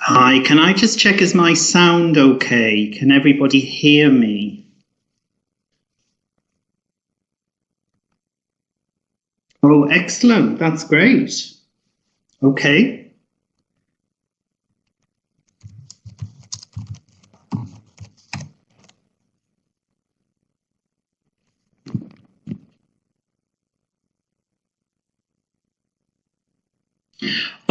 Hi, can I just check, is my sound okay? Can everybody hear me? Oh, excellent. That's great. Okay.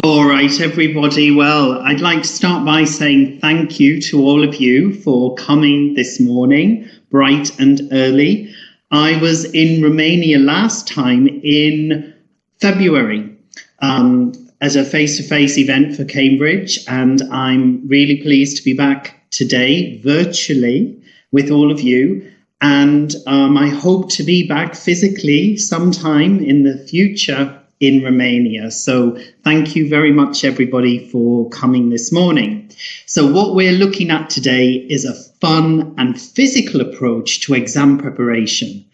All right, everybody. Well, I'd like to start by saying thank you to all of you for coming this morning, bright and early. I was in Romania last time in February as a face-to-face event for Cambridge, and I'm really pleased to be back today virtually with all of you. And I hope to be back physically sometime in the future in Romania. So thank you very much, everybody, for coming this morning. So what we're looking at today is a fun and physical approach to exam preparation.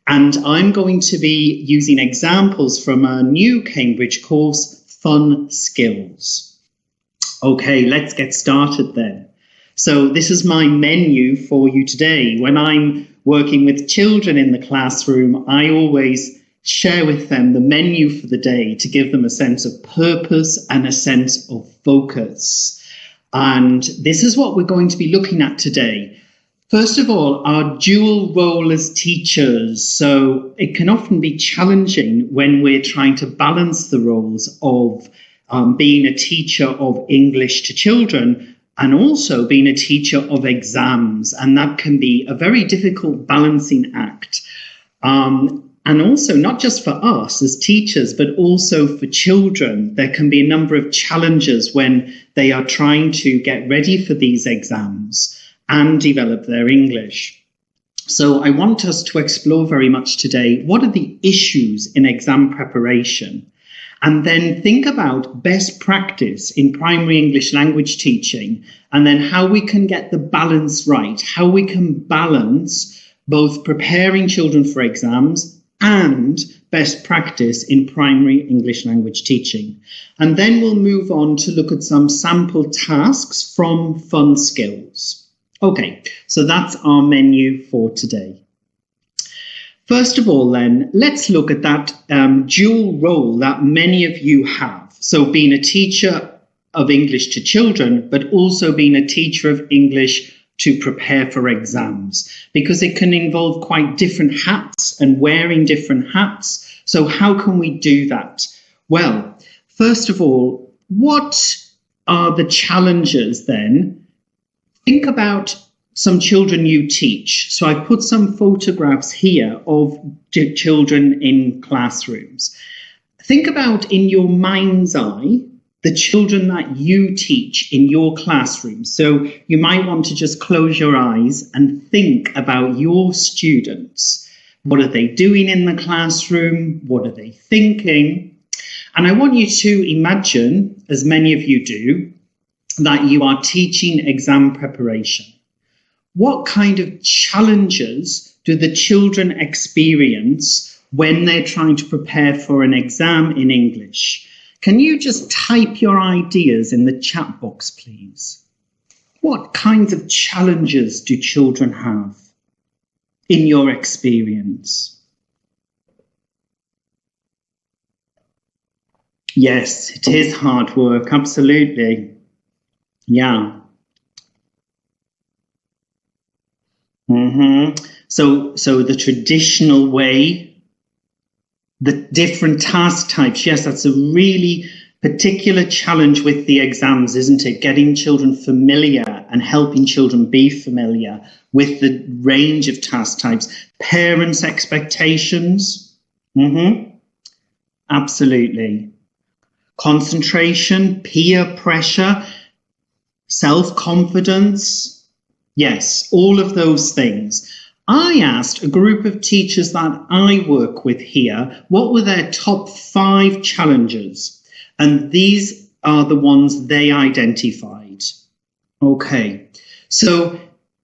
And I'm going to be using examples from a new Cambridge course, Fun Skills. Okay, let's get started then. So this is my menu for you today. When I'm working with children in the classroom, I always share with them the menu for the day to give them a sense of purpose and a sense of focus. And this is what we're going to be looking at today. First of all, our dual role as teachers. So it can often be challenging when we're trying to balance the roles of being a teacher of English to children and also being a teacher of exams. And that can be a very difficult balancing act. And also not just for us as teachers, but also for children. There can be a number of challenges when they are trying to get ready for these exams and develop their English. So I want us to explore very much today, what are the issues in exam preparation? And then think about best practice in primary English language teaching, and then how we can get the balance right, how we can balance both preparing children for exams and best practice in primary English language teaching. And then we'll move on to look at some sample tasks from Fun Skills. Okay, so that's our menu for today. First of all, then, let's look at that dual role that many of you have. So being a teacher of English to children, but also being a teacher of English to prepare for exams, because it can involve quite different hats and wearing different hats. So how can we do that? Well, first of all, what are the challenges then? Think about some children you teach. So I put some photographs here of children in classrooms. Think about in your mind's eye the children that you teach in your classroom. So you might want to just close your eyes and think about your students. What are they doing in the classroom? What are they thinking? And I want you to imagine, as many of you do, that you are teaching exam preparation. What kind of challenges do the children experience when they're trying to prepare for an exam in English? Can you just type your ideas in the chat box, please? What kinds of challenges do children have in your experience? Yes, it is hard work, absolutely. Yeah. So the traditional way, the different task types, yes, that's a really particular challenge with the exams, isn't it? Getting children familiar and helping children be familiar with the range of task types. Parents' expectations. Absolutely. Concentration, peer pressure, self-confidence. Yes, all of those things. I asked a group of teachers that I work with here, what were their top 5 challenges? And these are the ones they identified. Okay, so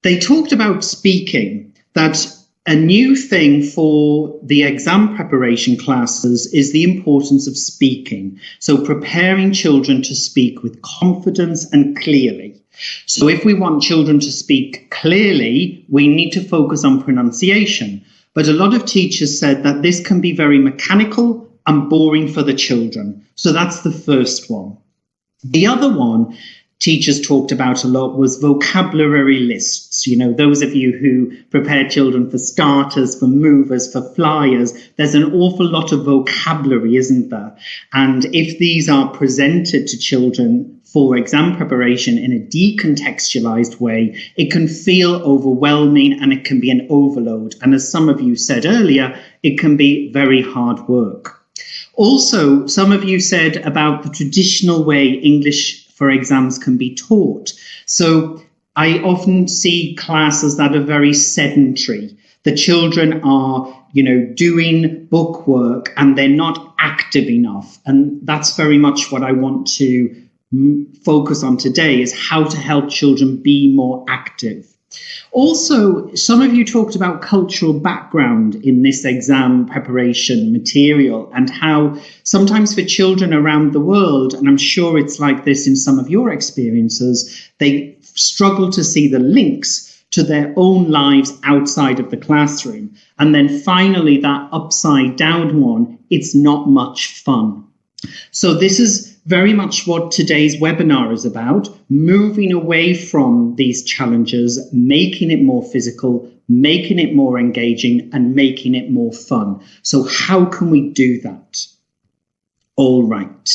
they talked about speaking, that A new thing for the exam preparation classes is the importance of speaking. So preparing children to speak with confidence and clearly. So if we want children to speak clearly, we need to focus on pronunciation. But a lot of teachers said that this can be very mechanical and boring for the children. So that's the first one. The other one teachers talked about a lot was vocabulary lists. You know, those of you who prepare children for starters, for movers, for flyers, there's an awful lot of vocabulary, isn't there? And if these are presented to children for exam preparation in a decontextualized way, it can feel overwhelming and it can be an overload. And as some of you said earlier, it can be very hard work. Also, some of you said about the traditional way English for exams can be taught. So I often see classes that are very sedentary. The children are, doing book work and they're not active enough. And that's very much what I want to focus on today, is how to help children be more active. Also, some of you talked about cultural background in this exam preparation material and how sometimes for children around the world, and I'm sure it's like this in some of your experiences, they struggle to see the links to their own lives outside of the classroom. And then finally, that upside down one, it's not much fun. So this is very much what today's webinar is about, moving away from these challenges, making it more physical, making it more engaging, and making it more fun. So how can we do that? All right.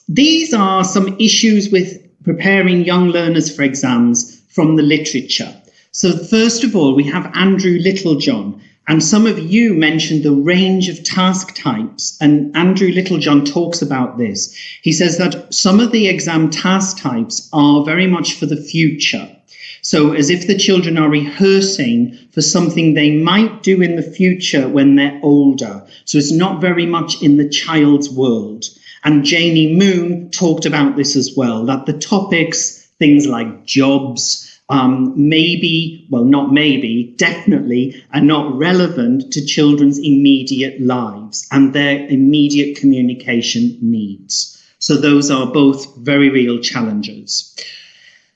These are some issues with preparing young learners for exams from the literature. So first of all, we have Andrew Littlejohn. And some of you mentioned the range of task types, and Andrew Littlejohn talks about this. He says that some of the exam task types are very much for the future. So as if the children are rehearsing for something they might do in the future when they're older. So it's not very much in the child's world. And Janie Moon talked about this as well, that the topics, things like jobs, definitely are not relevant to children's immediate lives and their immediate communication needs. So those are both very real challenges.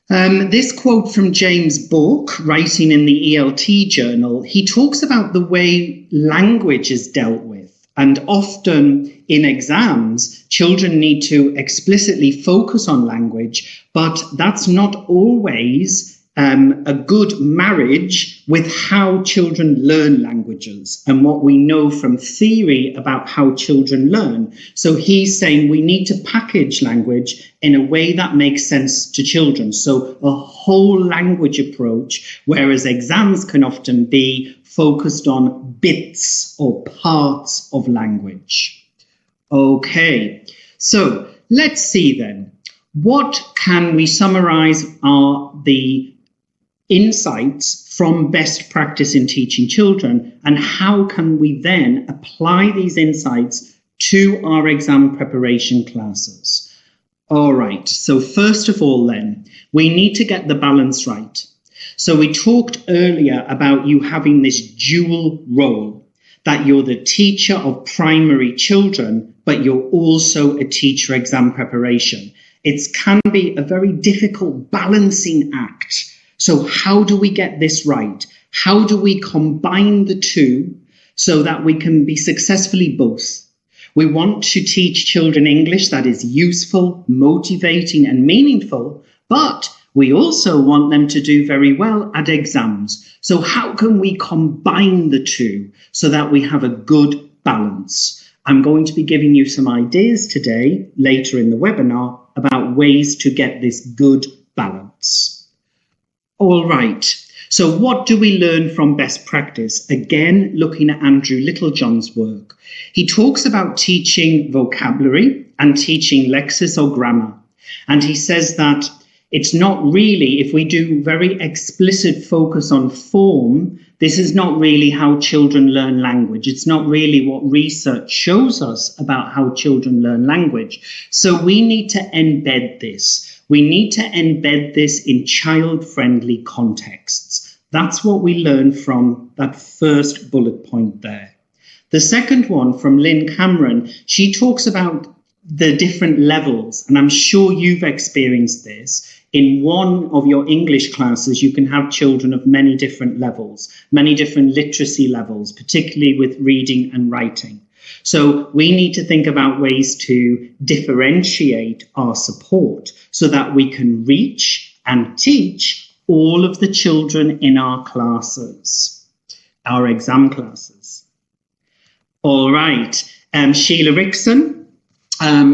This quote from James Bourke, writing in the ELT journal, he talks about the way language is dealt with. And often in exams, children need to explicitly focus on language, but that's not always a good marriage with how children learn languages and what we know from theory about how children learn. So he's saying we need to package language in a way that makes sense to children. So a whole language approach, whereas exams can often be focused on bits or parts of language. Okay, so let's see then. What can we summarize are the insights from best practice in teaching children, and how can we then apply these insights to our exam preparation classes? All right, so first of all then, we need to get the balance right. So we talked earlier about you having this dual role, that you're the teacher of primary children, but you're also a teacher exam preparation. It can be a very difficult balancing act. So how do we get this right? How do we combine the two so that we can be successfully both? We want to teach children English that is useful, motivating, and meaningful, but we also want them to do very well at exams. So how can we combine the two so that we have a good balance? I'm going to be giving you some ideas today, later in the webinar, about ways to get this good balance. All right, so what do we learn from best practice? Again, looking at Andrew Littlejohn's work. He talks about teaching vocabulary and teaching lexis or grammar. And he says that it's not really, if we do very explicit focus on form, this is not really how children learn language. It's not really what research shows us about how children learn language. So we need to embed this. We need to embed this in child-friendly contexts. That's what we learn from that first bullet point there. The second one from Lynn Cameron, she talks about the different levels, and I'm sure you've experienced this. In one of your English classes, you can have children of many different levels, many different literacy levels, particularly with reading and writing. So we need to think about ways to differentiate our support so that we can reach and teach all of the children in our classes, our exam classes. All right, Sheila Rickson,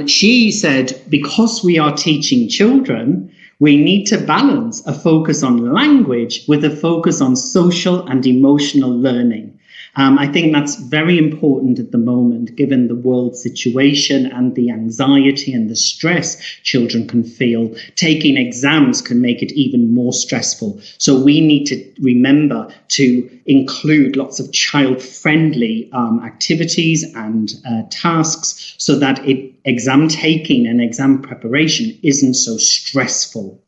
she said, because we are teaching children, we need to balance a focus on language with a focus on social and emotional learning. I think that's very important at the moment, given the world situation and the anxiety and the stress children can feel. Taking exams can make it even more stressful. So we need to remember to include lots of child-friendly activities and tasks so that exam taking and exam preparation isn't so stressful.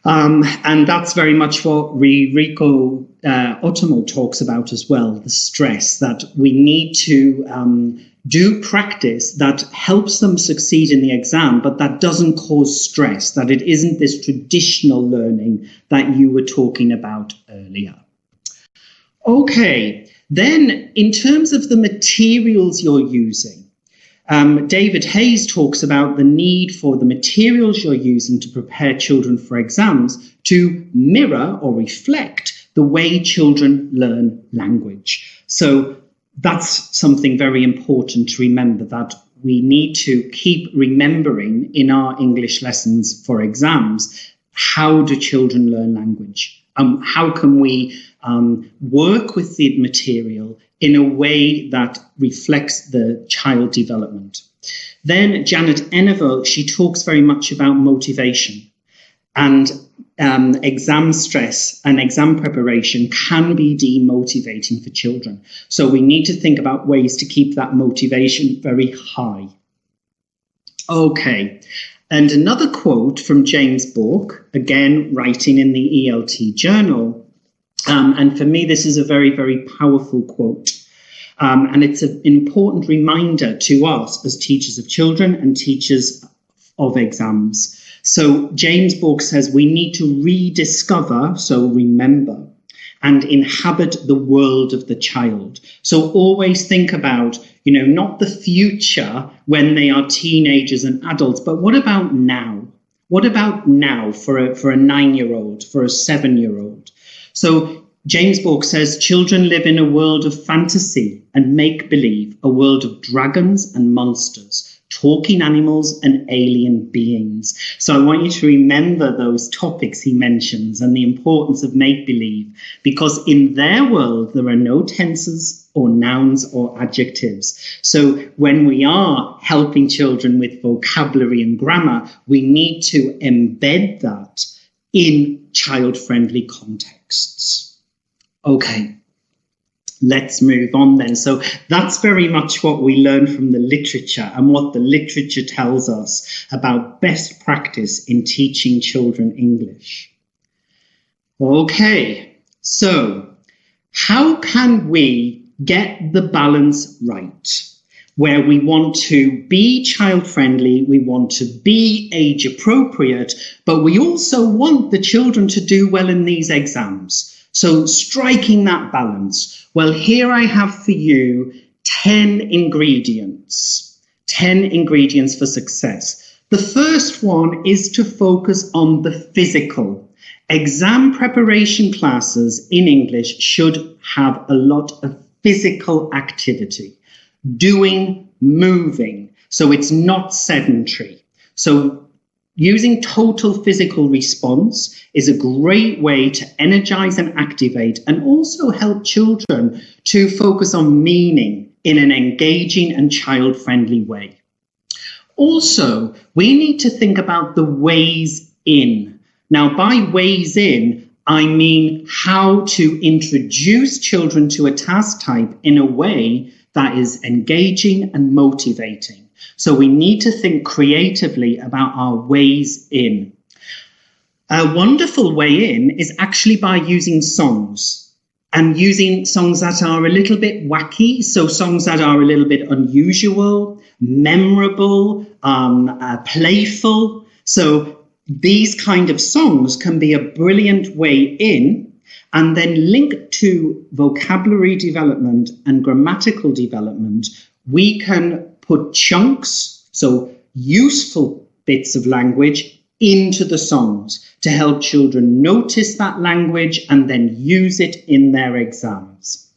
And that's very much what Rico Otomo talks about as well, the stress, that we need to do practice that helps them succeed in the exam, but that doesn't cause stress, that it isn't this traditional learning that you were talking about earlier. Okay, then in terms of the materials you're using, David Hayes talks about the need for the materials you're using to prepare children for exams to mirror or reflect the way children learn language. So that's something very important to remember, that we need to keep remembering in our English lessons for exams, how do children learn language? How can we work with the material in a way that reflects the child development? Then Janet Enevo, she talks very much about motivation, and exam stress and exam preparation can be demotivating for children. So we need to think about ways to keep that motivation very high. Okay, and another quote from James Bourke, again writing in the ELT journal. And for me, this is a very, very powerful quote. And it's an important reminder to us as teachers of children and teachers of exams. So James Bourke says we need to rediscover, so remember, and inhabit the world of the child. So always think about, not the future when they are teenagers and adults, but what about now? What about now for a 9-year-old, for a 7-year-old? So James Bourke says children live in a world of fantasy and make-believe, a world of dragons and monsters, talking animals and alien beings. So I want you to remember those topics he mentions and the importance of make-believe, because in their world there are no tenses or nouns or adjectives. So when we are helping children with vocabulary and grammar, we need to embed that in child-friendly contexts. Okay, let's move on then. So that's very much what we learn from the literature and what the literature tells us about best practice in teaching children English. Okay, so how can we get the balance right, where we want to be child-friendly, we want to be age-appropriate, but we also want the children to do well in these exams? So striking that balance. Well, here I have for you 10 ingredients for success. The first one is to focus on the physical. Exam preparation classes in English should have a lot of physical activity, doing, moving. So it's not sedentary. So using total physical response is a great way to energize and activate, and also help children to focus on meaning in an engaging and child-friendly way. Also, we need to think about the ways in. Now, by ways in, I mean how to introduce children to a task type in a way that is engaging and motivating. So we need to think creatively about our ways in. A wonderful way in is actually by using songs, and using songs that are a little bit wacky, so songs that are a little bit unusual, memorable, playful. So these kind of songs can be a brilliant way in, and then linked to vocabulary development and grammatical development, we can put chunks, so useful bits of language, into the songs to help children notice that language and then use it in their exams.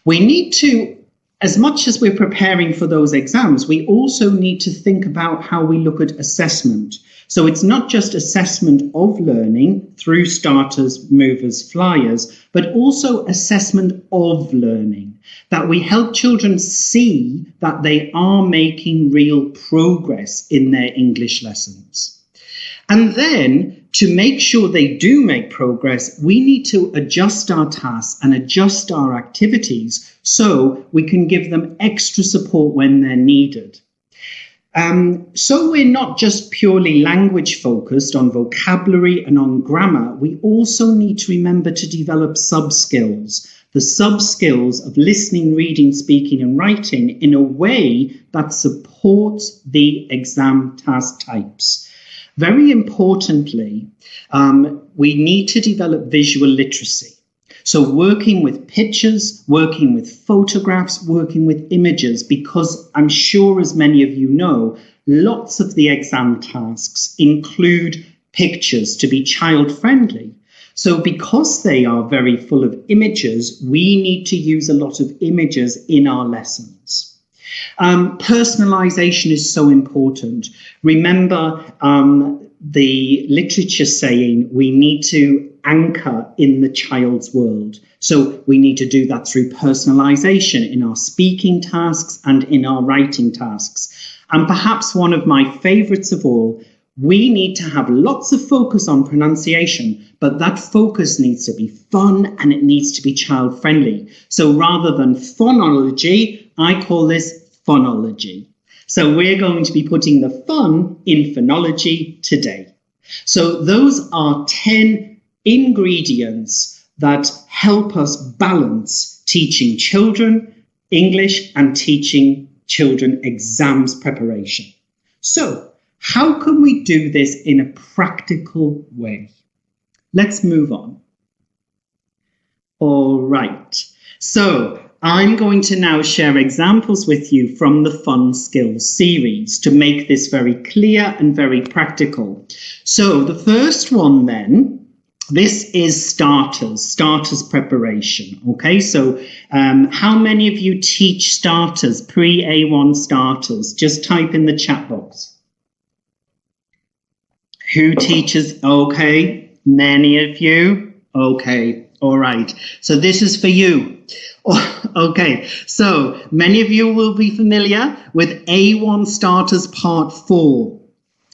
We need to, as much as we're preparing for those exams, we also need to think about how we look at assessment. So it's not just assessment of learning through starters, movers, flyers, but also assessment of learning, that we help children see that they are making real progress in their English lessons. And then, to make sure they do make progress, we need to adjust our tasks and adjust our activities so we can give them extra support when they're needed. So we're not just purely language focused on vocabulary and on grammar. We also need to remember to develop sub-skills, the sub-skills of listening, reading, speaking and writing in a way that supports the exam task types. Very importantly, we need to develop visual literacy. So working with pictures, working with photographs, working with images, because I'm sure, as many of you know, lots of the exam tasks include pictures to be child-friendly. So because they are very full of images, we need to use a lot of images in our lessons. Personalization is so important. Remember the literature saying we need to anchor in the child's world. So we need to do that through personalization in our speaking tasks and in our writing tasks. And perhaps one of my favorites of all, we need to have lots of focus on pronunciation, but that focus needs to be fun and it needs to be child-friendly. So rather than phonology, I call this phonology. So we're going to be putting the fun in phonology today. So those are 10 ingredients that help us balance teaching children English and teaching children exams preparation. So how can we do this in a practical way? Let's move on. All right. So I'm going to now share examples with you from the Fun Skills series to make this very clear and very practical. So the first one then, this is starters preparation. Okay, so how many of you teach starters, pre-A1 starters? Just type in the chat box. Who teaches? Okay, many of you. Okay, all right. So this is for you. Okay, so many of you will be familiar with A1 Starters Part 4.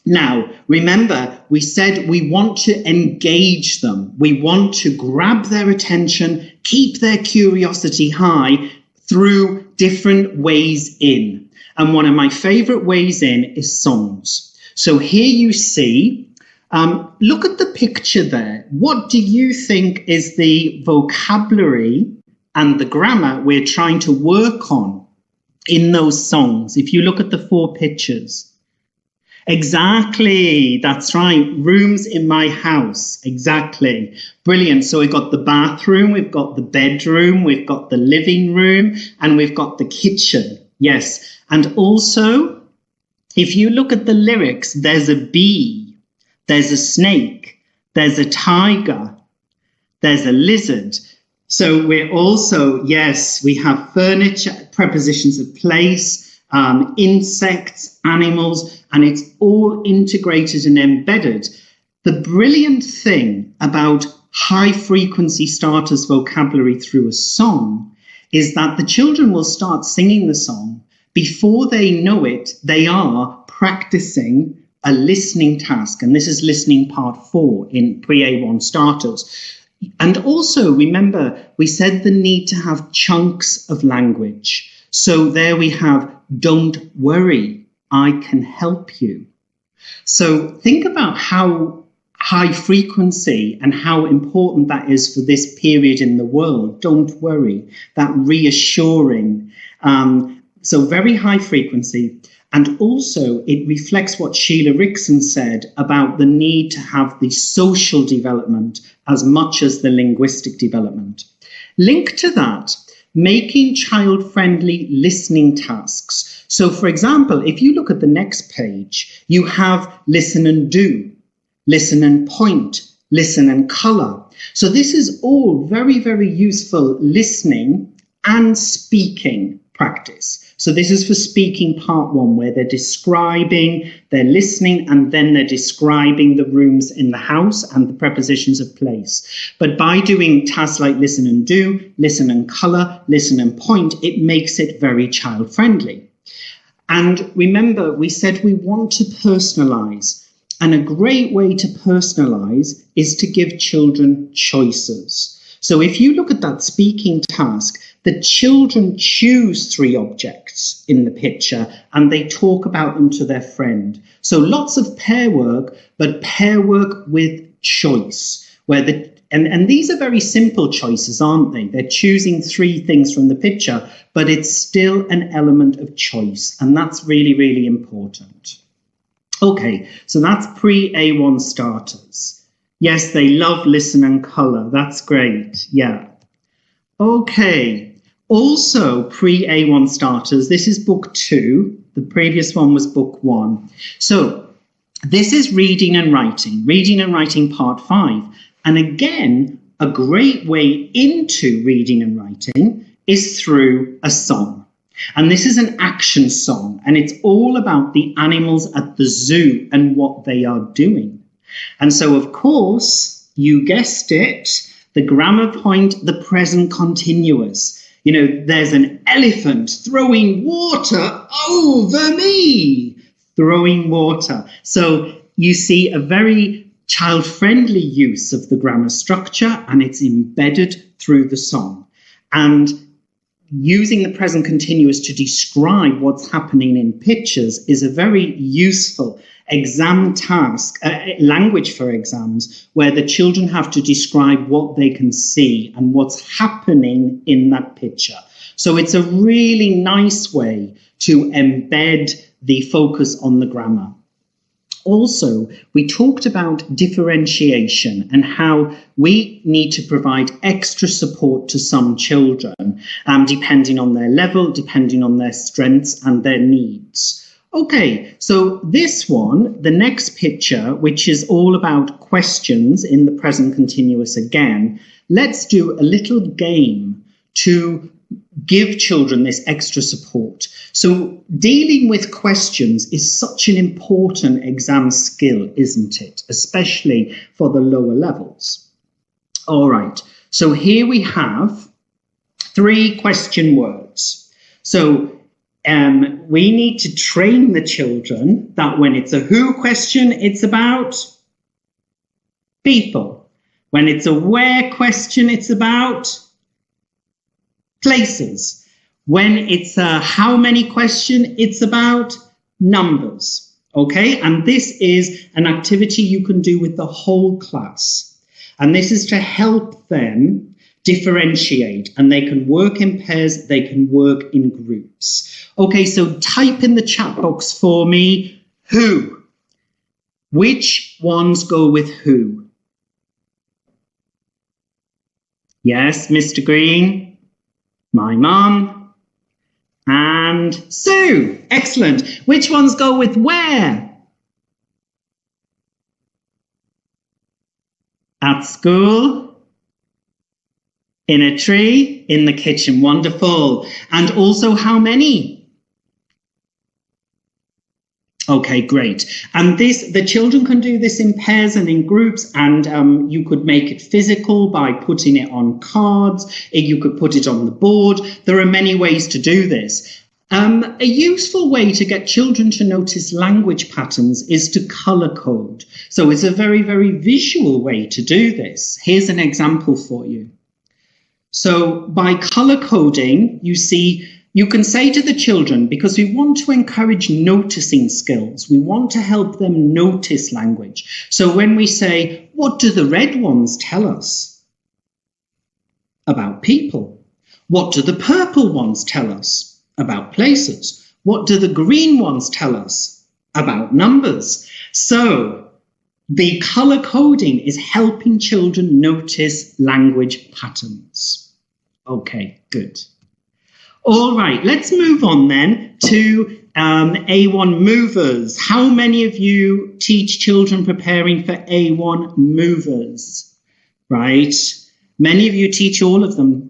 Now, remember, we said we want to engage them. We want to grab their attention, keep their curiosity high through different ways in. And one of my favorite ways in is songs. So here you see, look at the picture there. What do you think is the vocabulary and the grammar we're trying to work on in those songs? If you look at the 4 pictures. Exactly, that's right. Rooms in my house. Exactly. Brilliant. So we've got the bathroom, we've got the bedroom, we've got the living room, and we've got the kitchen. Yes. And also, if you look at the lyrics, there's a bee, there's a snake, there's a tiger, there's a lizard. So we're also, yes, we have furniture, prepositions of place, insects, animals, and it's all integrated and embedded. The brilliant thing about high-frequency starters vocabulary through a song is that the children will start singing the song. Before they know it, they are practicing a listening task, and this is listening part 4 in pre-A1 starters. And also, remember, we said the need to have chunks of language. So there we have, don't worry, I can help you. So think about how high frequency and how important that is for this period in the world. Don't worry, that reassuring. So very high frequency. And also it reflects what Sheila Rickson said about the need to have the social development as much as the linguistic development. Linked to that, making child-friendly listening tasks. So for example, if you look at the next page, you have listen and do, listen and point, listen and colour. So this is all very, very useful listening and speaking practice. So this is for speaking part one, where they're describing, they're listening, and then they're describing the rooms in the house and the prepositions of place. But by doing tasks like listen and do, listen and colour, listen and point, it makes it very child friendly. And remember, we said we want to personalise. And a great way to personalise is to give children choices. So if you look at that speaking task, the children choose 3 objects in the picture and they talk about them to their friend. So lots of pair work, but pair work with choice. And these are very simple choices, aren't they? They're choosing 3 things from the picture, but it's still an element of choice. And that's really, really important. Okay, so that's pre-A1 starters. Yes, they love listen and colour. That's great. Yeah. Okay. Also, pre-A1 starters, this is book 2. The previous one was book 1. So this is reading and writing part 5. And again, a great way into reading and writing is through a song. And this is an action song, and it's all about the animals at the zoo and what they are doing. And so, of course, you guessed it, the grammar point, the present continuous. You know, there's an elephant throwing water over me, throwing water. So you see a very child-friendly use of the grammar structure, and it's embedded through the song. And using the present continuous to describe what's happening in pictures is a very useful exam task, language for exams, where the children have to describe what they can see and what's happening in that picture. So it's a really nice way to embed the focus on the grammar. Also, we talked about differentiation and how we need to provide extra support to some children, depending on their level, depending on their strengths and their needs. Okay, so this one, the next picture, which is all about questions in the present continuous again, let's do a little game to give children this extra support. So dealing with questions is such an important exam skill, isn't it? Especially for the lower levels. All right, so here we have 3 question words. So we need to train the children that when it's a who question, it's about people. When it's a where question, it's about places. When it's a how many question, it's about numbers. Okay, and this is an activity you can do with the whole class. And this is to help them differentiate, and they can work in pairs, they can work in groups. Okay, so type in the chat box for me, who? Which ones go with who? Yes, Mr. Green, my mum, and Sue. Excellent. Which ones go with where? At school. In a tree, in the kitchen. Wonderful. And also how many? Okay, great. And the children can do this in pairs and in groups, and you could make it physical by putting it on cards. You could put it on the board. There are many ways to do this. A useful way to get children to notice language patterns is to colour code. So it's a very, very visual way to do this. Here's an example for you. So by colour coding, you see You can say to the children, because we want to encourage noticing skills, we want to help them notice language. So when we say, what do the red ones tell us about people? What do the purple ones tell us about places? What do the green ones tell us about numbers? So the color coding is helping children notice language patterns. Okay, good. All right, let's move on then to A1 movers. How many of you teach children preparing for A1 movers? Right, many of you teach all of them.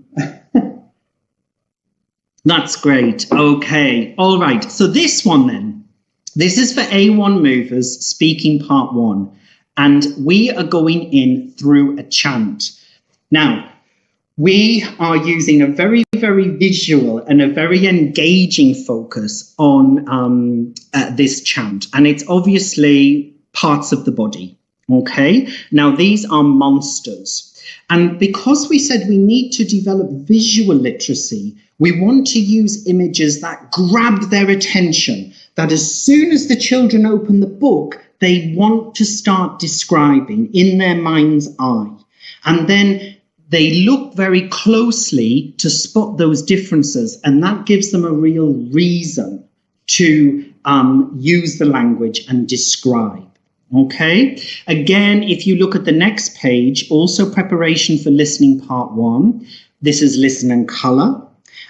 That's great. Okay, all right. So this one then, this is for A1 movers, speaking part 1. And we are going in through a chant. Now, we are using a very, very visual and a very engaging focus on this chant. And it's obviously parts of the body. Okay, now these are monsters. And because we said we need to develop visual literacy, we want to use images that grab their attention, that as soon as the children open the book, they want to start describing in their mind's eye. And then they look very closely to spot those differences, and that gives them a real reason to use the language and describe. Okay, again, if you look at the next page, also preparation for listening part 1. This is listen and colour.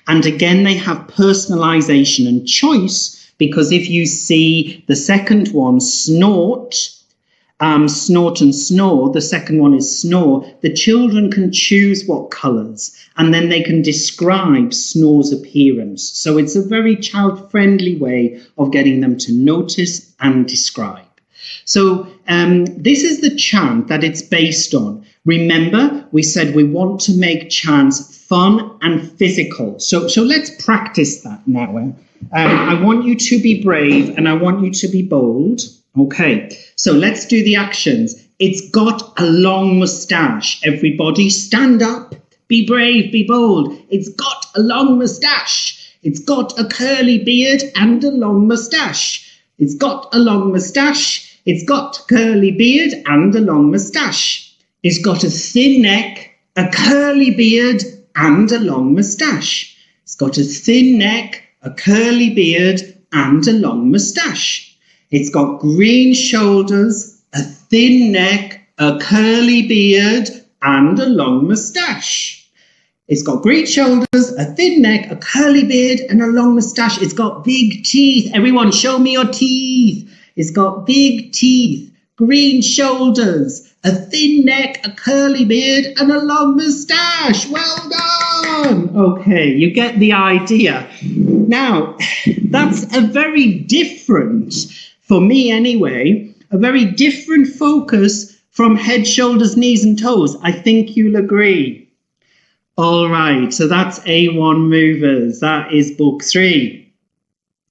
And again, they have personalisation and choice, because if you see the second one, snort, snort and snore, the second one is snore, the children can choose what colours, and then they can describe snore's appearance. So it's a very child-friendly way of getting them to notice and describe. So this is the chant that it's based on. Remember, we said we want to make chants fun and physical. So let's practice that now. I want you to be brave and I want you to be bold. Okay, so let's do the actions. It's got a long moustache. Everybody stand up, be brave, be bold. It's got a long moustache. It's got a curly beard and a long moustache. It's got a long moustache. It's got a curly beard and a long moustache. It's got a thin neck, a curly beard and a long moustache. It's got a thin neck, a curly beard and a long moustache. It's got green shoulders, a thin neck, a curly beard and a long moustache. It's got green shoulders, a thin neck, a curly beard and a long moustache. It's got big teeth. Everyone, show me your teeth. It's got big teeth, green shoulders, a thin neck, a curly beard, and a long moustache. Well done. Okay, you get the idea. Now, that's a very different, for me anyway, a very different focus from head, shoulders, knees, and toes. I think you'll agree. All right, so that's A1 movers. That is book 3.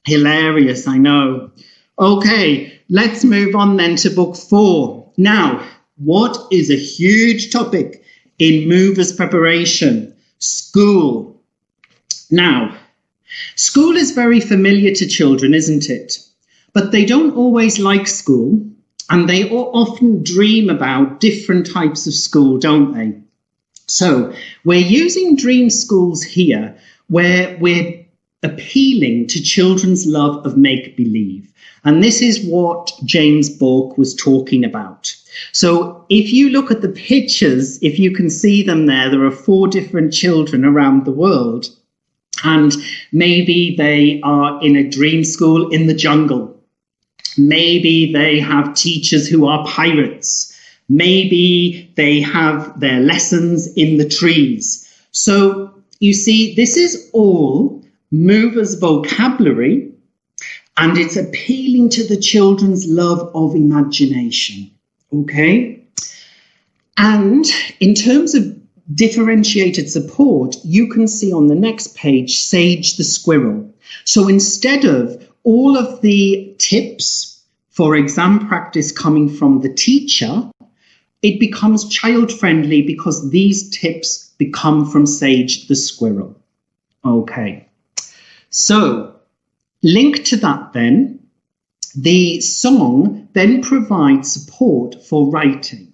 Hilarious, I know. Okay, let's move on then to book 4. Now, what is a huge topic in movers preparation? School. Now, school is very familiar to children, isn't it? But they don't always like school, and they often dream about different types of school, don't they? So we're using dream schools here where we're appealing to children's love of make-believe. And this is what James Bourke was talking about. So if you look at the pictures, if you can see them there are 4 different children around the world. And maybe they are in a dream school in the jungle. Maybe they have teachers who are pirates. Maybe they have their lessons in the trees. So you see, this is all movers vocabulary. And it's appealing to the children's love of imagination, okay? And in terms of differentiated support, you can see on the next page, Sage the Squirrel. So instead of all of the tips for exam practice coming from the teacher, it becomes child-friendly because these tips become from Sage the Squirrel, okay? So, linked to that then, the song then provides support for writing.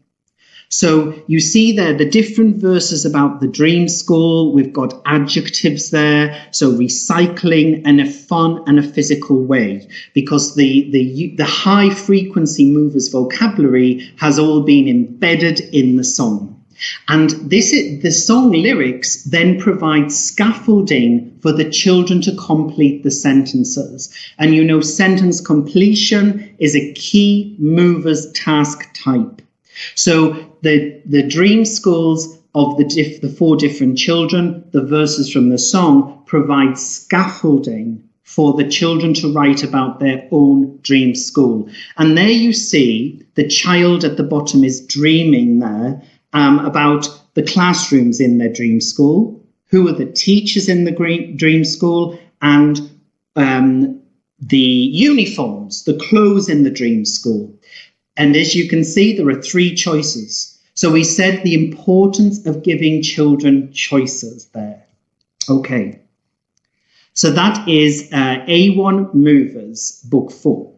So you see there the different verses about the dream school. We've got adjectives there, so recycling in a fun and a physical way, because the high frequency movers vocabulary has all been embedded in the song. And the song lyrics then provide scaffolding for the children to complete the sentences. And you know, sentence completion is a key movers task type. So the dream schools of the 4 different children, the verses from the song, provide scaffolding for the children to write about their own dream school. And there you see the child at the bottom is dreaming there about the classrooms in their dream school, who are the teachers in the dream school, and the uniforms, the clothes in the dream school. And as you can see, there are 3 choices. So we said the importance of giving children choices there. Okay. So that is A1 Movers, Book 4.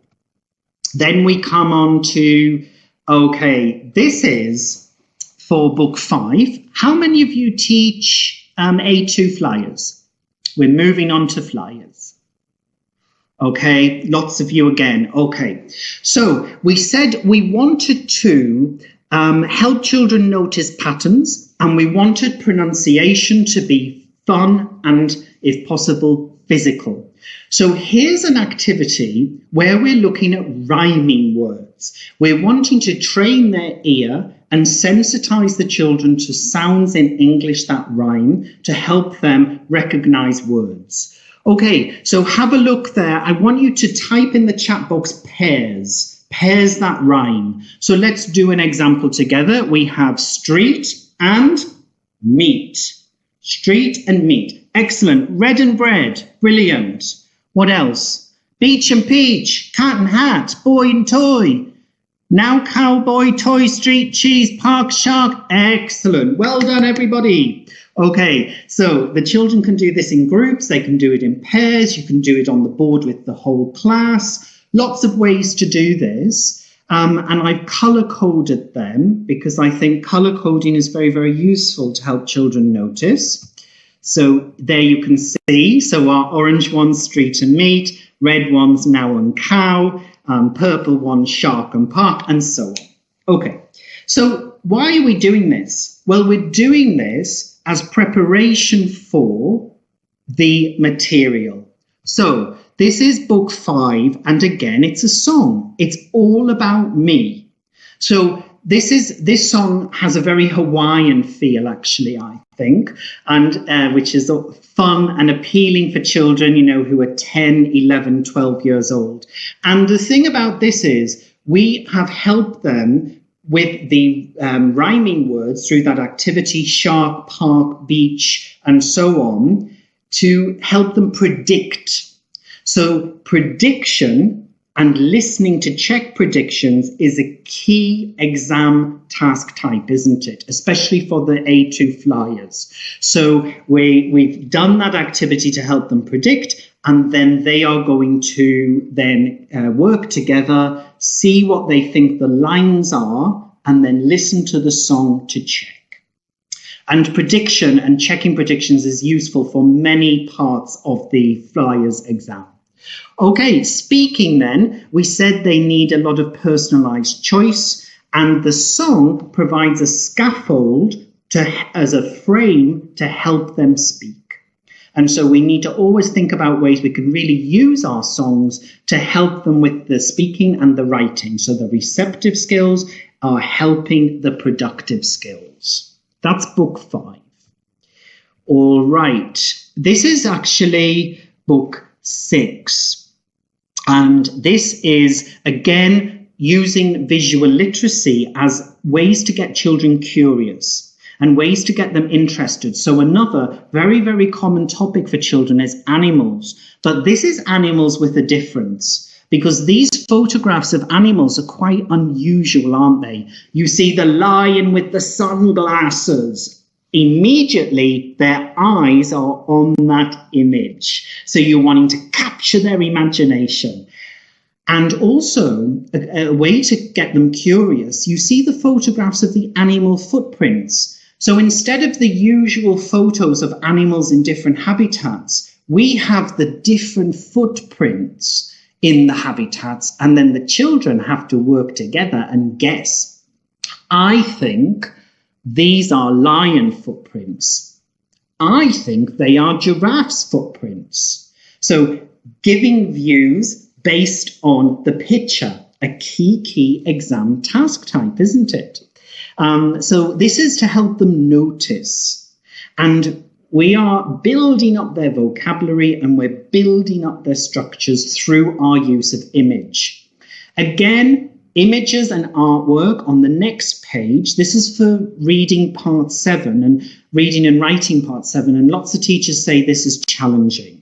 Then we come on to, okay, this is for Book 5. How many of you teach A2 flyers? We're moving on to flyers. Okay, lots of you again. Okay, so we said we wanted to help children notice patterns, and we wanted pronunciation to be fun and, if possible, physical. So here's an activity where we're looking at rhyming words. We're wanting to train their ear and sensitize the children to sounds in English that rhyme to help them recognize words. Okay, so have a look there. I want you to type in the chat box pairs that rhyme. So let's do an example together. We have street and meat. Street and meat. Excellent. Red and bread. Brilliant. What else? Beach and peach. Cat and hat. Boy and toy. Now cowboy, toy, street, cheese, park, shark. Excellent. Well done, everybody. Okay, so the children can do this in groups. They can do it in pairs. You can do it on the board with the whole class. Lots of ways to do this. And I've color-coded them because I think color coding is very, very useful to help children notice. So there you can see. So our orange one's street and meat, red one's now and cow, purple one, shark and park, and so on. Okay, so why are we doing this? Well, we're doing this as preparation for the material. So this is Book 5, and again, it's a song. It's all about me. So this song has a very Hawaiian feel, actually, I think, and which is fun and appealing for children, you know, who are 10, 11, 12 years old. And the thing about this is we have helped them with the rhyming words through that activity, shark, park, beach, and so on, to help them predict. So prediction and listening to check predictions is a key exam task type, isn't it? Especially for the A2 flyers. So we've done that activity to help them predict, and then they are going to then work together, see what they think the lines are, and then listen to the song to check. And prediction and checking predictions is useful for many parts of the flyers exam. Okay, speaking then, we said they need a lot of personalized choice, and the song provides a scaffold as a frame to help them speak. And so we need to always think about ways we can really use our songs to help them with the speaking and the writing. So the receptive skills are helping the productive skills. That's Book 5. All right. This is actually Book 6. And this is, again, using visual literacy as ways to get children curious and ways to get them interested. So another very, very common topic for children is animals. But this is animals with a difference, because these photographs of animals are quite unusual, aren't they? You see the lion with the sunglasses. immediately their eyes are on that image. So you're wanting to capture their imagination. And also, a way to get them curious, you see the photographs of the animal footprints. So instead of the usual photos of animals in different habitats, we have the different footprints in the habitats, and then the children have to work together and guess. I think these are lion footprints. I think they are giraffes footprints. So giving views based on the picture, a key exam task type, isn't it? So this is to help them notice. And we are building up their vocabulary and we're building up their structures through our use of image. Again, images and artwork on the next page. This is for reading part 7 and reading and writing part 7. And lots of teachers say this is challenging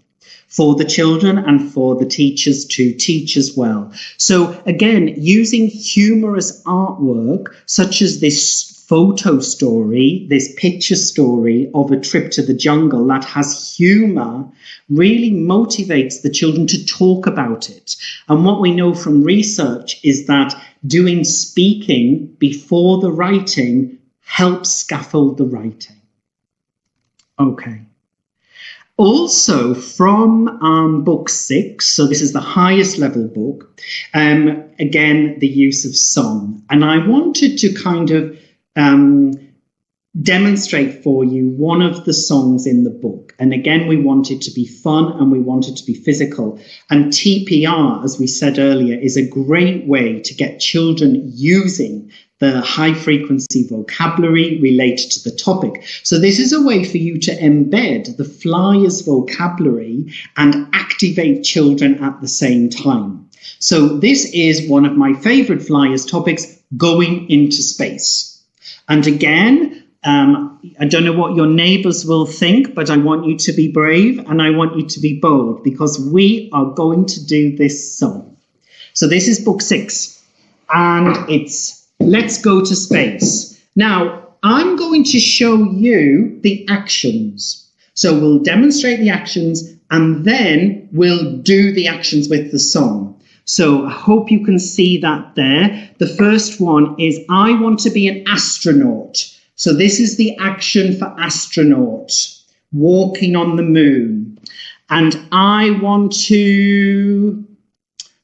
for the children and for the teachers to teach as well. So again, using humorous artwork, such as this photo story, this picture story of a trip to the jungle that has humor, really motivates the children to talk about it. And what we know from research is that doing speaking before the writing helps scaffold the writing. Okay. Also from book 6, so this is the highest level book, again, the use of song. And I wanted to kind of demonstrate for you one of the songs in the book. And again, we want it to be fun and we want it to be physical. And TPR, as we said earlier, is a great way to get children using the high frequency vocabulary related to the topic. So this is a way for you to embed the flyers vocabulary and activate children at the same time. So this is one of my favorite flyers topics, going into space. And again, I don't know what your neighbors will think, but I want you to be brave and I want you to be bold because we are going to do this song. So this is book 6 and it's Let's Go to Space. Now, I'm going to show you the actions. So we'll demonstrate the actions and then we'll do the actions with the song. So I hope you can see that there. The first one is I want to be an astronaut. So this is the action for astronaut, walking on the moon. And I want to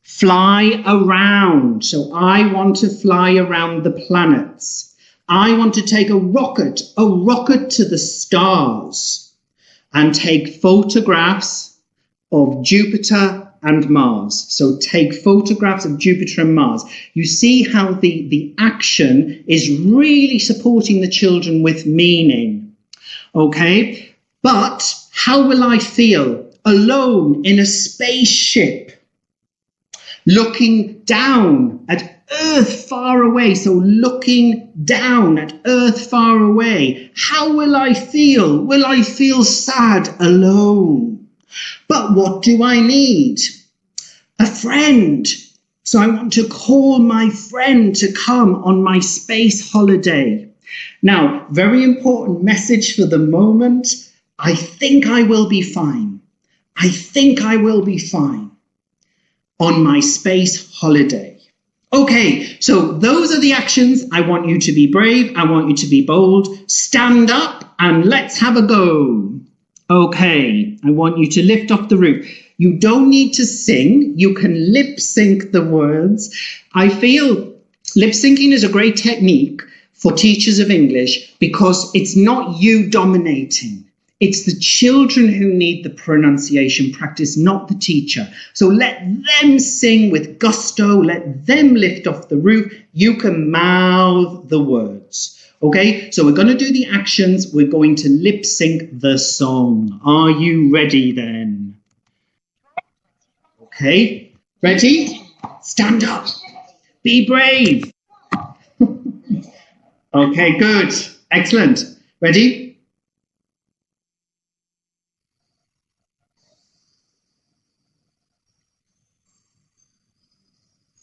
fly around. So I want to fly around the planets. I want to take a rocket to the stars and take photographs of Jupiter and Mars. So take photographs of Jupiter and Mars. You see how the action is really supporting the children with meaning. Okay, but how will I feel alone in a spaceship, looking down at Earth far away? So looking down at Earth far away. How will I feel? Will I feel sad, alone? But what do I need? A friend. So I want to call my friend to come on my space holiday. Now, very important message for the moment. I think I will be fine. I think I will be fine on my space holiday. Okay, so those are the actions. I want you to be brave. I want you to be bold. Stand up and let's have a go. Okay, I want you to lift off the roof. You don't need to sing. You can lip sync the words. I feel lip syncing is a great technique for teachers of English because it's not you dominating. It's the children who need the pronunciation practice, not the teacher. So let them sing with gusto. Let them lift off the roof. You can mouth the words. Okay, so we're going to do the actions. We're going to lip sync the song. Are you ready then? Okay, ready? Stand up. Be brave. Okay, good. Excellent. Ready?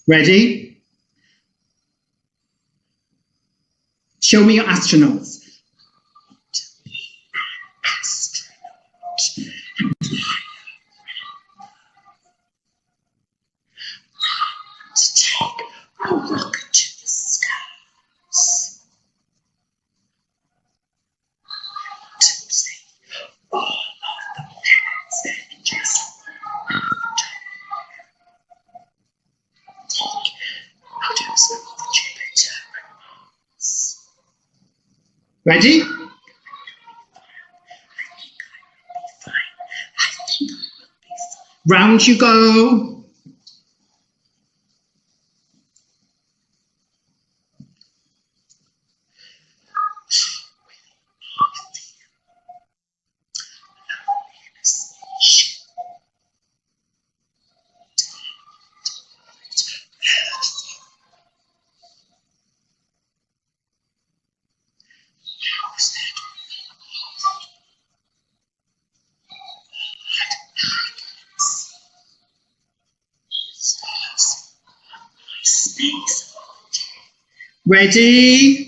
Ready? Show me your astronauts. Ready? Round you go. Ready?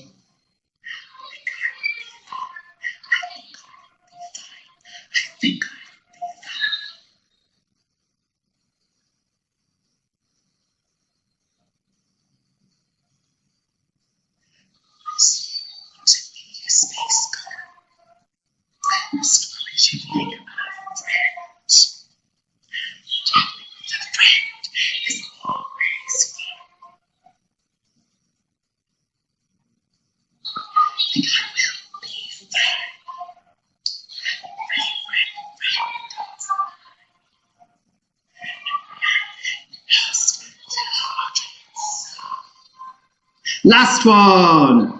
Last one.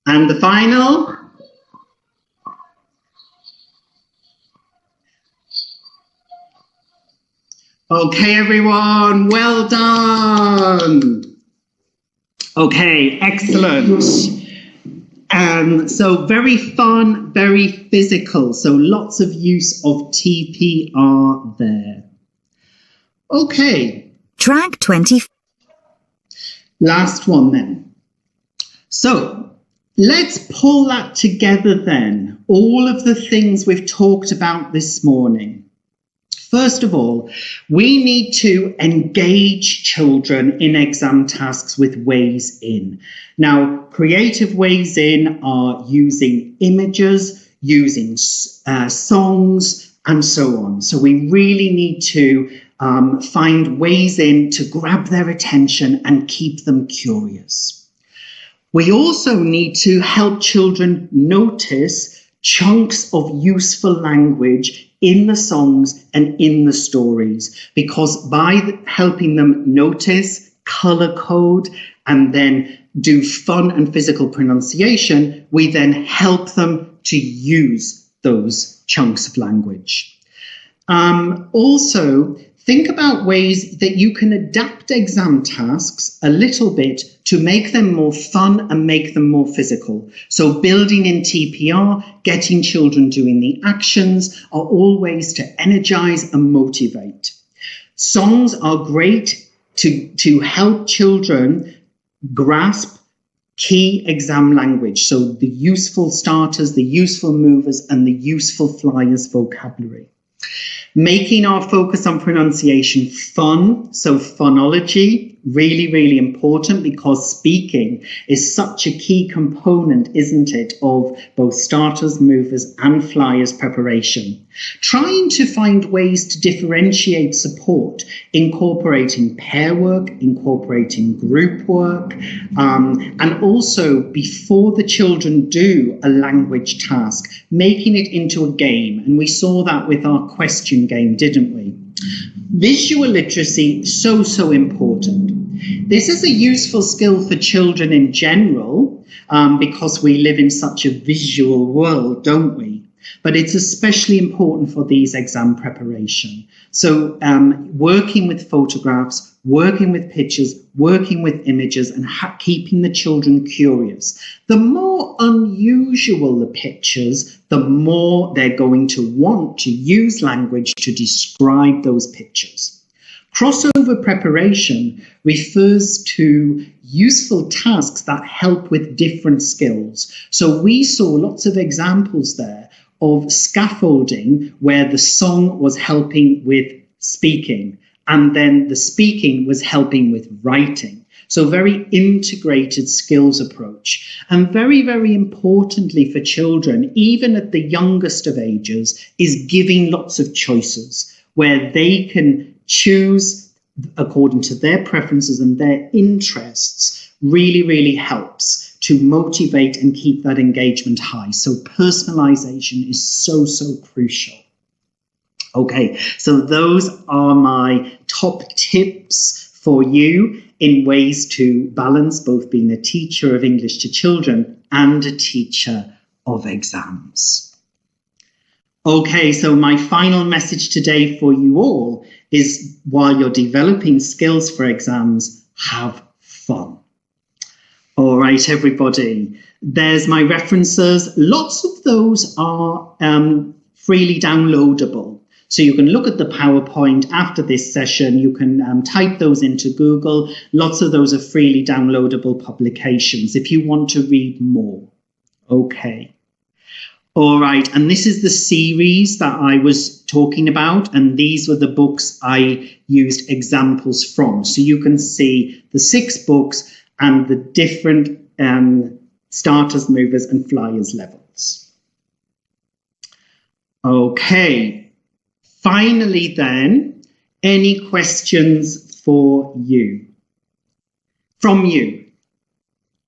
And the final. Okay, everyone, well done. Okay, excellent. So very fun, very physical. So lots of use of TPR there. Okay. Track 20. Last one then. So let's pull that together then. All of the things we've talked about this morning. First of all, we need to engage children in exam tasks with ways in. Now, creative ways in are using images, using songs, and so on. So we really need to find ways in to grab their attention and keep them curious. We also need to help children notice chunks of useful language in the songs and in the stories, because by helping them notice, color code, and then do fun and physical pronunciation, we then help them to use those chunks of language. Also, think about ways that you can adapt exam tasks a little bit to make them more fun and make them more physical. So building in TPR, getting children doing the actions are all ways to energize and motivate. Songs are great to help children grasp key exam language. So the useful starters, the useful movers, and the useful flyers vocabulary. Making our focus on pronunciation fun, so phonology, really, really important, because speaking is such a key component, isn't it, of both starters, movers, and flyers preparation. Trying to find ways to differentiate support, incorporating pair work, incorporating group work, and also before the children do a language task, making it into a game. And we saw that with our question game, didn't we? Visual literacy, so important. This is a useful skill for children in general, because we live in such a visual world, don't we? But it's especially important for these exam preparation. So working with photographs, working with pictures, working with images, and keeping the children curious. The more unusual the pictures, the more they're going to want to use language to describe those pictures. Crossover preparation refers to useful tasks that help with different skills. So we saw lots of examples there of scaffolding where the song was helping with speaking, and then the speaking was helping with writing. So very integrated skills approach. And very, very importantly for children, even at the youngest of ages, is giving lots of choices where they can choose according to their preferences and their interests really, really helps to motivate and keep that engagement high. So personalization is so, so crucial. Okay, so those are my top tips for you in ways to balance both being a teacher of English to children and a teacher of exams. Okay, so my final message today for you all is, while you're developing skills for exams, have fun. All right, everybody, there's my references. Lots of those are freely downloadable. So you can look at the PowerPoint after this session. You can type those into Google. Lots of those are freely downloadable publications if you want to read more. Okay. All right, and this is the series that I was talking about, and these were the books I used examples from. So you can see the 6 books and the different starters, movers, and flyers levels. Okay, finally then, any questions from you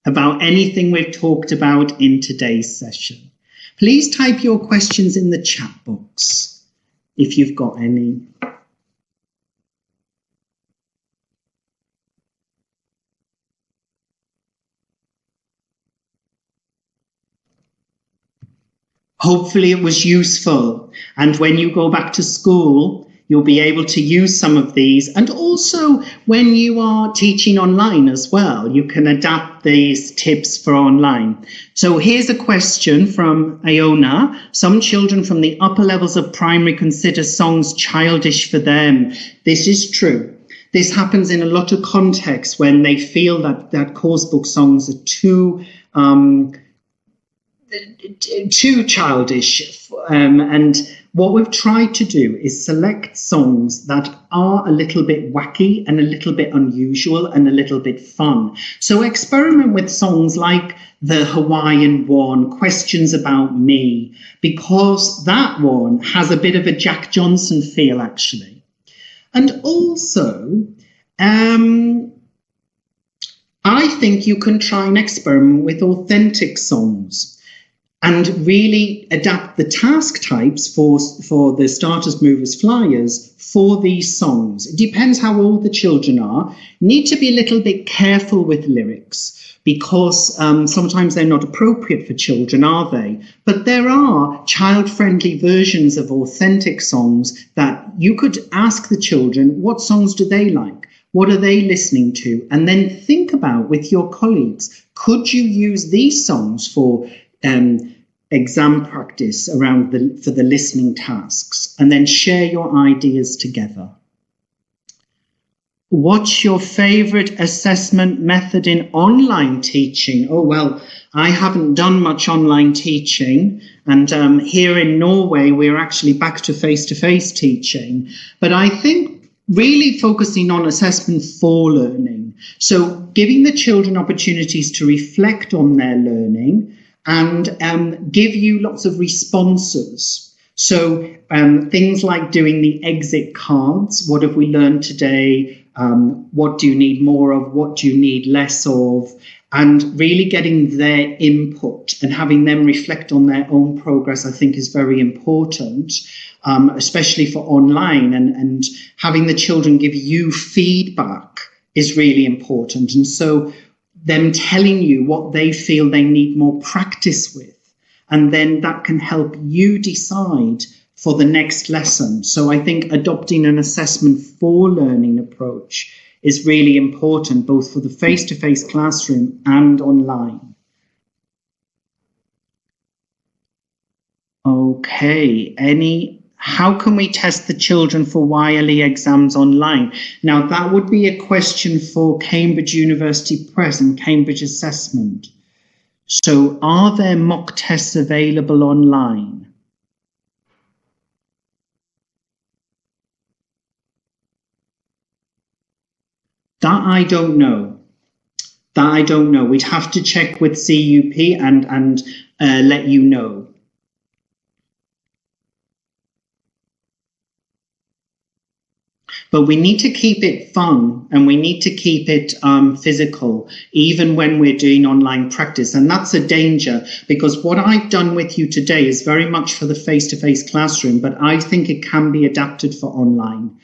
about anything we've talked about in today's session? Please type your questions in the chat box if you've got any. Hopefully it was useful, and when you go back to school, you'll be able to use some of these, and also when you are teaching online as well, you can adapt these tips for online. So here's a question from Iona. Some children from the upper levels of primary consider songs childish for them. This is true. This happens in a lot of contexts when they feel that course book songs are too childish, and what we've tried to do is select songs that are a little bit wacky and a little bit unusual and a little bit fun. So experiment with songs like the Hawaiian one, Questions About Me, because that one has a bit of a Jack Johnson feel, actually. And also, I think you can try and experiment with authentic songs and really adapt the task types for the starters, movers, flyers for these songs. It depends how old the children are. Need to be a little bit careful with lyrics because sometimes they're not appropriate for children, are they? But there are child-friendly versions of authentic songs that you could ask the children, what songs do they like? What are they listening to? And then think about with your colleagues, could you use these songs for exam practice for the listening tasks, and then share your ideas together. What's your favorite assessment method in online teaching? Oh, well, I haven't done much online teaching, and here in Norway, we're actually back to face-to-face teaching. But I think really focusing on assessment for learning. So giving the children opportunities to reflect on their learning and give you lots of responses. So things like doing the exit cards. What have we learned today? What do you need more of? What do you need less of? And really getting their input and having them reflect on their own progress, I think, is very important, especially for online. And having the children give you feedback is really important. And so them telling you what they feel they need more practice with, and then that can help you decide for the next lesson. So I think adopting an assessment for learning approach is really important, both for the face-to-face classroom and online. Okay, how can we test the children for YLE exams online? Now, that would be a question for Cambridge University Press and Cambridge Assessment. So are there mock tests available online? That I don't know. We'd have to check with CUP and let you know. But we need to keep it fun and we need to keep it physical, even when we're doing online practice. And that's a danger, because what I've done with you today is very much for the face-to-face classroom, but I think it can be adapted for online.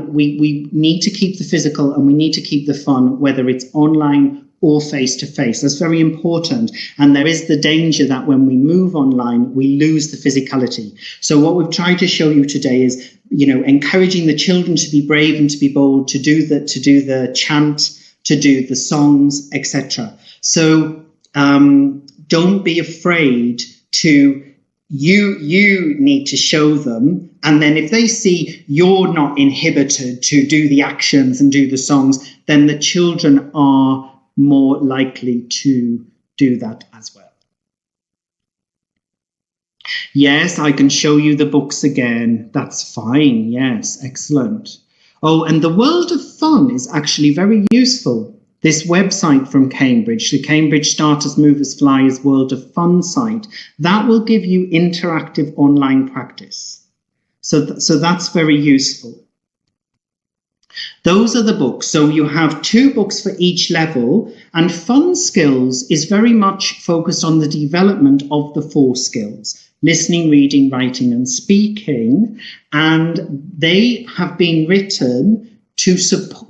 We need to keep the physical and we need to keep the fun, whether it's online or face-to-face. That's very important. And there is the danger that when we move online, we lose the physicality. So what we've tried to show you today is, encouraging the children to be brave and to be bold, to do the chant, to do the songs, etc. So don't be afraid to, you need to show them. And then if they see you're not inhibited to do the actions and do the songs, then the children are more likely to do that as well. Yes, I can show you the books again. That's fine. Yes, excellent. Oh, and the World of Fun is actually very useful. This website from Cambridge, the Cambridge Starters, Movers, Flyers World of Fun site, that will give you interactive online practice. So that's very useful. Those are the books. So you have 2 books for each level, and Fun Skills is very much focused on the development of the 4 skills: listening, reading, writing, and speaking. And they have been written to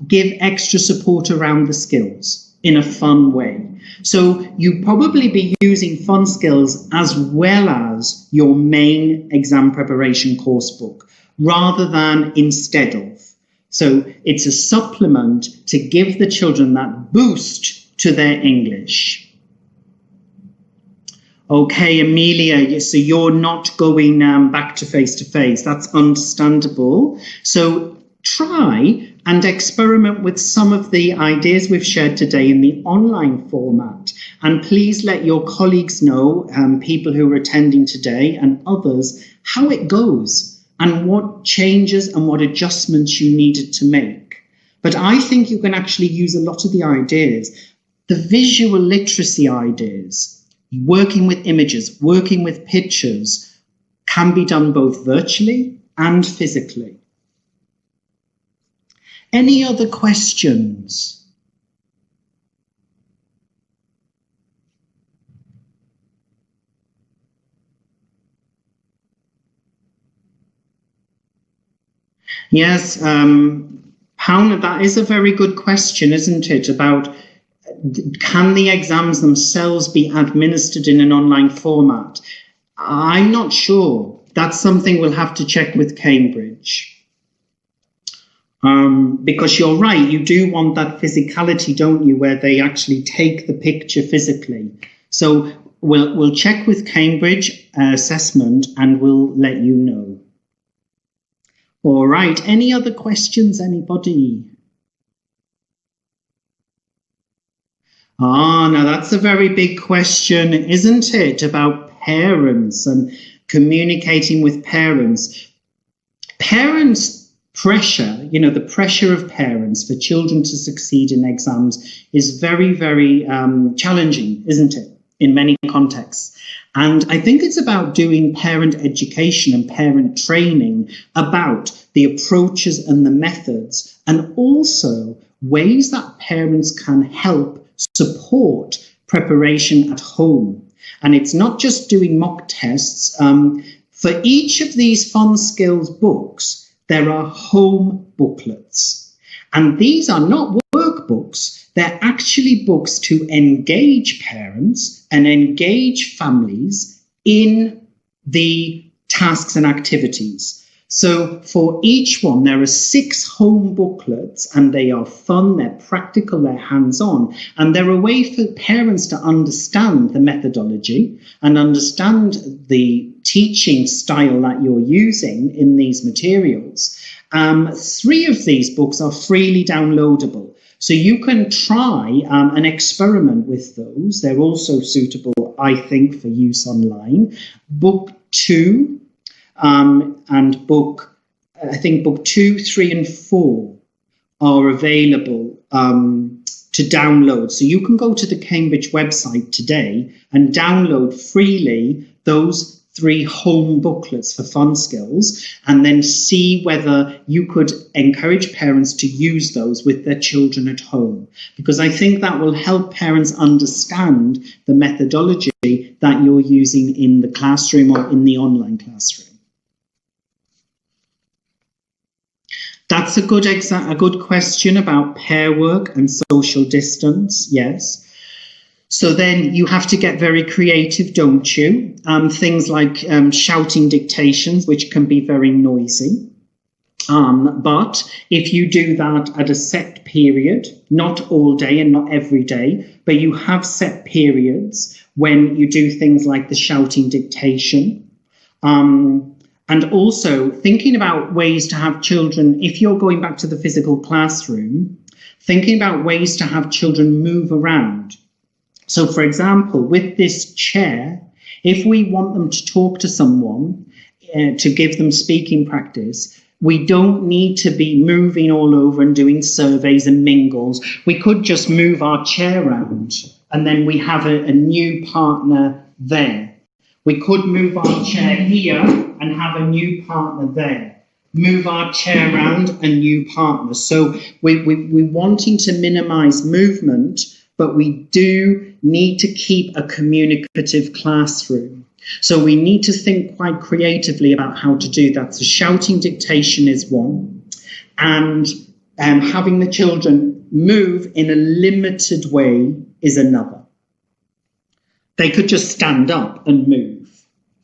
give extra support around the skills in a fun way. So you probably be using Fun Skills as well as your main exam preparation course book, rather than instead of. So it's a supplement to give the children that boost to their English. Okay, Amelia, so you're not going back to face-to-face. That's understandable. So try and experiment with some of the ideas we've shared today in the online format. And please let your colleagues know, people who are attending today and others, how it goes and what changes and what adjustments you needed to make. But I think you can actually use a lot of the ideas, the visual literacy ideas, working with images, working with pictures, can be done both virtually and physically. Any other questions? Yes, Paula, that is a very good question, isn't it? About, can the exams themselves be administered in an online format? I'm not sure. That's something we'll have to check with Cambridge. Because you're right, you do want that physicality, don't you, where they actually take the picture physically. So we'll check with Cambridge assessment and we'll let you know. All right, any other questions, anybody? Now that's a very big question, isn't it, about parents and communicating with parents. Parents' pressure, the pressure of parents for children to succeed in exams is very, very challenging, isn't it, in many contexts. And I think it's about doing parent education and parent training about the approaches and the methods, and also ways that parents can help support preparation at home. And it's not just doing mock tests. For each of these Fun Skills books, there are home booklets. And these are not workbooks. They're actually books to engage parents and engage families in the tasks and activities. So for each one, there are 6 home booklets, and they are fun, they're practical, they're hands-on, and they're a way for parents to understand the methodology and understand the teaching style that you're using in these materials. 3 of these books are freely downloadable. So you can try an experiment with those. They're also suitable, I think, for use online. Book 2 and book 2, 3 and 4 are available to download. So you can go to the Cambridge website today and download freely those 3 home booklets for fun skills, and then see whether you could encourage parents to use those with their children at home. Because I think that will help parents understand the methodology that you're using in the classroom or in the online classroom. That's a good question about pair work and social distance, yes. So then you have to get very creative, don't you? Things like shouting dictations, which can be very noisy. But if you do that at a set period, not all day and not every day, but you have set periods when you do things like the shouting dictation. And also thinking about ways to have children, if you're going back to the physical classroom, thinking about ways to have children move around. So, for example, with this chair, if we want them to talk to someone, to give them speaking practice, we don't need to be moving all over and doing surveys and mingles. We could just move our chair around and then we have a new partner there. We could move our chair here and have a new partner there. Move our chair around, a new partner. So we're wanting to minimize movement, but we do need to keep a communicative classroom. So we need to think quite creatively about how to do that. So shouting dictation is one, and having the children move in a limited way is another. They could just stand up and move,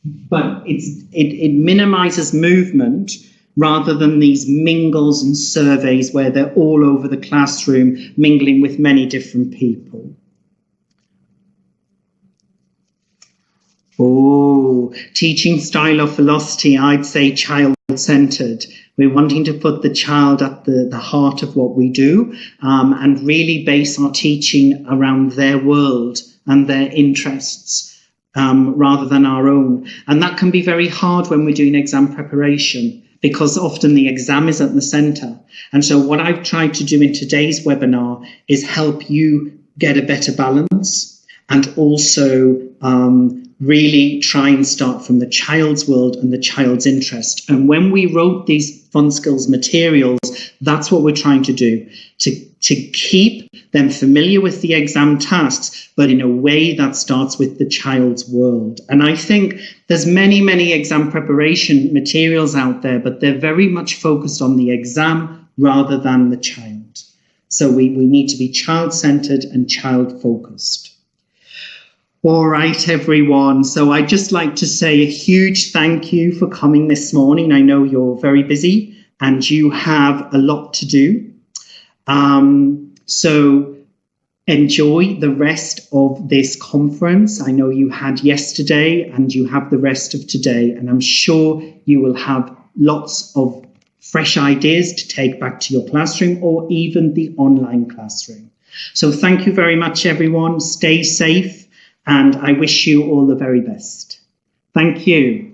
but it minimizes movement rather than these mingles and surveys where they're all over the classroom mingling with many different people. Oh, teaching style or philosophy, I'd say child-centered. We're wanting to put the child at the heart of what we do, and really base our teaching around their world and their interests, rather than our own. And that can be very hard when we're doing exam preparation, because often the exam is at the centre. And so what I've tried to do in today's webinar is help you get a better balance, and also really try and start from the child's world and the child's interest. And when we wrote these fun skills materials, that's what we're trying to do, to keep them familiar with the exam tasks, but in a way that starts with the child's world. And I think there's many exam preparation materials out there, but they're very much focused on the exam rather than the child. So we need to be child-centered and child-focused. All right, everyone. So I'd just like to say a huge thank you for coming this morning. I know you're very busy and you have a lot to do. So enjoy the rest of this conference. I know you had yesterday and you have the rest of today, and I'm sure you will have lots of fresh ideas to take back to your classroom or even the online classroom. So thank you very much, everyone. Stay safe, and I wish you all the very best. Thank you.